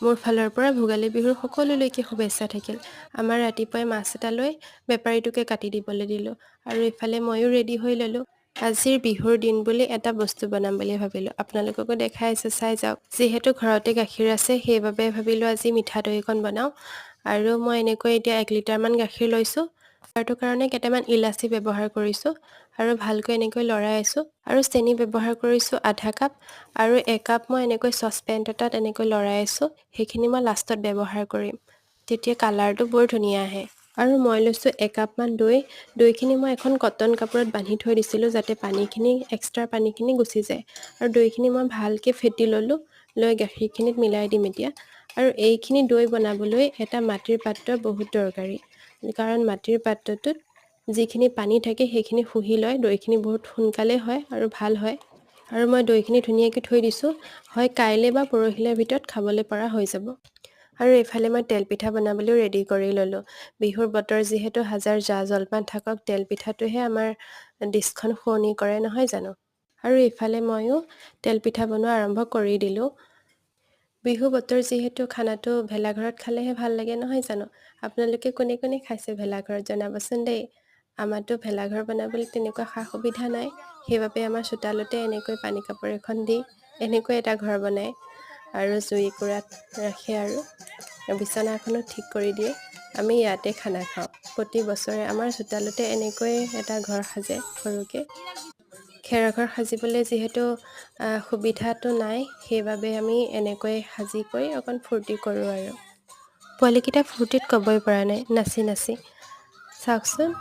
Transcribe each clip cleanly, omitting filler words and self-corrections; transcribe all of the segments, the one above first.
মোৰ ফালৰ পৰা ভোগালী বিহুৰ সকলোলৈকে শুভেচ্ছা থাকিল। আমাৰ ৰাতিপুৱাই মাছ এটা লৈ বেপাৰীটোকে কাটি দিবলৈ দিলোঁ আৰু ইফালে ময়ো ৰেডি হৈ ল'লোঁ। আজিৰ বিহুৰ দিন বুলি এটা বস্তু বনাম বুলি ভাবিলোঁ। আপোনালোককো দেখাই আছোঁ, চাই যাওক। যিহেতু ঘৰতে গাখীৰ আছে সেইবাবে ভাবিলোঁ আজি মিঠা দৈকণ বনাওঁ। আৰু মই এনেকৈ এতিয়া 1 লিটাৰমান গাখীৰ লৈছোঁ। তাৰটো কাৰণে কেইটামান ইলাচি ব্যৱহাৰ কৰিছোঁ আৰু ভালকৈ এনেকৈ লৰাই আছোঁ। আৰু চেনি ব্যৱহাৰ কৰিছোঁ আধা কাপ আৰু 1 কাপ মই এনেকৈ চচপেন এটাত এনেকৈ লৰাই আছোঁ। সেইখিনি মই লাষ্টত ব্যৱহাৰ কৰিম, তেতিয়া কালাৰটো বৰ ধুনীয়া আহে। আৰু মই লৈছোঁ 1 কাপমান দৈ। দৈখিনি মই এখন কটন কাপোৰত বান্ধি থৈ দিছিলোঁ যাতে এক্সট্ৰা পানীখিনি গুচি যায়। আৰু দৈখিনি মই ভালকৈ ফেটি ল'লোঁ, লৈ গাখীৰখিনিত মিলাই দিম এতিয়া। আৰু এইখিনি দৈ বনাবলৈ এটা মাটিৰ পাত্ৰ বহুত দৰকাৰী, কাৰণ মাটিৰ পাত্ৰটোত যিখিনি পানী থাকে সেইখিনি শুহি লয়, দৈখিনি বহুত সোনকালে হয় আৰু ভাল হয়। আৰু মই দৈখিনি ধুনীয়াকৈ থৈ দিছোঁ, হয় কাইলৈ বা পৰহিলৈৰ ভিতৰত খাবলৈ পৰা হৈ যাব। আৰু এইফালে মই তেলপিঠা বনাবলৈও ৰেডি কৰি ল'লোঁ। বিহুৰ বতৰ যিহেতু হাজাৰ জা জলপান থাকক, তেলপিঠাটোহে আমাৰ ডিছখন শুৱনি কৰে নহয় জানো। আৰু ইফালে ময়ো তেলপিঠা বনোৱা আৰম্ভ কৰি দিলোঁ। বিহু বতৰ যিহেতু খানাটো ভেলাঘৰত খালেহে ভাল লাগে নহয় জানো। আপোনালোকে কোনে কোনে খাইছে ভেলাঘৰত জনাবচোন দেই। আমাৰতো ভেলাঘৰ বনাবলৈ তেনেকুৱা সা সুবিধা নাই, সেইবাবে আমাৰ চোতালতে এনেকৈ পানী কাপোৰ এখন দি এনেকৈ এটা ঘৰ বনায় আৰু জুইকুৰাত ৰাখে আৰু বিচনাখনো ঠিক কৰি দিয়ে। আমি ইয়াতে খানা খাওঁ। প্ৰতি বছৰে আমাৰ চোতালতে এনেকৈ এটা ঘৰ সাজে সৰুকৈ। খেৰৰ ঘৰ সাজিবলৈ যিহেতু সুবিধাটো নাই, সেইবাবে আমি এনেকৈ সাজি কৰি অকণ ফূৰ্তি কৰোঁ আৰু। পোৱালিকেইটা ফূৰ্তিত ক'বই পৰা নাই, নাচি নাচি চাওকচোন।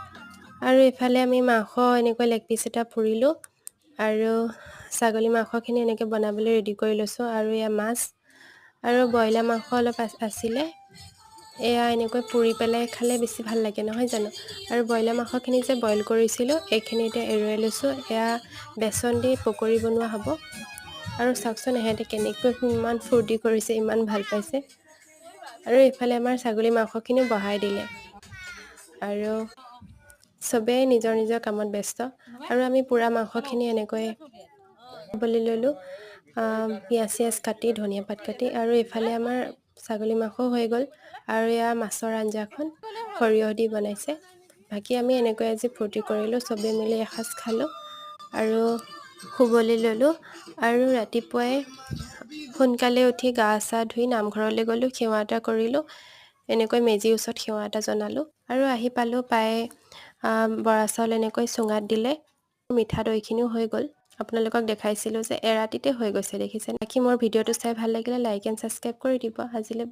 আৰু ইফালে আমি মাংস এনেকৈ লেগ পিচ এটা পুৰিলোঁ আৰু ছাগলী মাংসখিনি এনেকৈ বনাবলৈ ৰেডি কৰি লৈছোঁ। আৰু এয়া মাছ আৰু ব্ৰইলাৰ মাংস অলপ আছিলে, এয়া এনেকৈ পুৰি পেলাই খালে বেছি ভাল লাগে নহয় জানো। আৰু ব্ৰইলাৰ মাংসখিনি যে বইল কৰিছিলোঁ এইখিনি এতিয়া এৰুৱাই লৈছোঁ। এয়া বেচন দি পকৰি বনোৱা হ'ব। আৰু চাওকচোন এহেঁতে কেনেকৈ ইমান ফূৰ্তি কৰিছে, ইমান ভাল পাইছে। আৰু এইফালে আমাৰ ছাগলী মাংসখিনিও বহাই দিলে আৰু চবেই নিজৰ নিজৰ কামত ব্যস্ত। আৰু আমি পোৰা মাংসখিনি এনেকৈ বনাবলৈ ল'লোঁ, পিঁয়াজ চিয়াজ কাটি, ধনিয়া পাত কাটি। আৰু এইফালে আমাৰ ছাগলী মাংস হৈ গ'ল আৰু এয়া মাছৰ আঞ্জাখন সৰিয়হ দি বনাইছে। বাকী আমি এনেকৈ আজি ফূৰ্তি কৰিলোঁ, চবেই মিলি এসাঁজ খালোঁ আৰু শুবলৈ ল'লোঁ। আৰু ৰাতিপুৱাই সোনকালে উঠি গা চা ধুই নামঘৰলৈ গ'লোঁ, সেৱা এটা কৰিলোঁ। এনেকৈ মেজিৰ ওচৰত সেৱা এটা জনালোঁ আৰু আহি পালোঁ, পাই বৰা চাউল এনেকৈ চুঙাত দিলে। মিঠা দৈখিনিও হৈ গ'ল। আপোনালোকক দেখাইছিলোঁ যে এৰাতিতে হৈ গৈছে, দেখিছে। বাকী মোৰ ভিডিঅ'টো চাই ভাল লাগিলে লাইক এণ্ড ছাবস্ক্ৰাইব কৰি দিব। আজিলৈ বাই।